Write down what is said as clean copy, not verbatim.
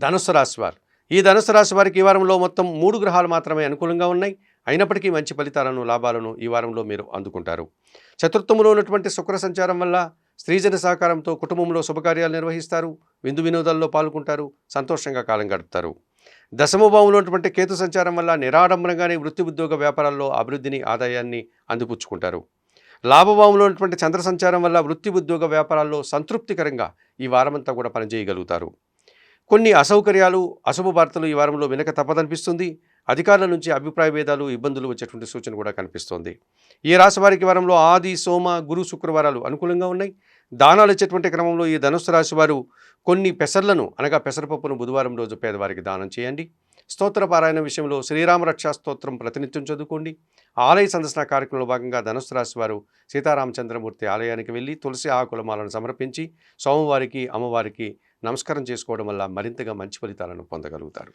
ధనుస్సు రాశి వారు. ఈ ధనుస్సు రాశి వారికి ఈ వారంలో మొత్తం 3 గ్రహాలు మాత్రమే అనుకూలంగా ఉన్నాయి. అయినప్పటికీ మంచి ఫలితాలను, లాభాలను ఈ వారంలో మీరు అందుకుంటారు. చతుర్థంలో ఉన్నటువంటి శుక్ర సంచారం వల్ల స్త్రీజన సహకారంతో కుటుంబంలో శుభకార్యాలు నిర్వహిస్తారు. విందు వినోదాల్లో పాల్గొంటారు. సంతోషంగా కాలం గడుపుతారు. దశమ భావంలో ఉన్నటువంటి కేతు సంచారం వల్ల నిరాడంబరంగానే వృత్తి ఉద్యోగ వ్యాపారాల్లో అభివృద్ధిని, ఆదాయాన్ని అందిపుచ్చుకుంటారు. లాభభావంలో ఉన్నటువంటి చంద్ర సంచారం వల్ల వృత్తి ఉద్యోగ వ్యాపారాల్లో సంతృప్తికరంగా ఈ వారమంతా కూడా పనిచేయగలుగుతారు. కొన్ని అసౌకర్యాలు, అశుభ వార్తలు ఈ వారంలో వినక తప్పదనిపిస్తుంది. అధికారుల నుంచి అభిప్రాయ భేదాలు, ఇబ్బందులు వచ్చేటువంటి సూచన కూడా కనిపిస్తోంది. ఈ రాశి వారికి వారంలో ఆది, సోమ, గురు, శుక్రవారాలు అనుకూలంగా ఉన్నాయి. దానాలు ఇచ్చేటువంటి క్రమంలో ఈ ధనుస్సు రాశి వారు కొన్ని పెసర్లను అనగా పెసరపప్పును బుధవారం రోజు పేదవారికి దానం చేయండి. స్తోత్ర పారాయణ విషయంలో శ్రీరామ రక్షా స్తోత్రం ప్రతినిత్యం చదువుకోండి. ఆలయ సందర్శన కార్యక్రమంలో భాగంగా ధనుస్సు రాశి వారు సీతారామచంద్రమూర్తి ఆలయానికి వెళ్ళి తులసి ఆకులమాలను సమర్పించి స్వామివారికి, అమ్మవారికి నమస్కారం చేసుకోవడం వల్ల మరింతగా మంచి ఫలితాలను పొందగలుగుతారు.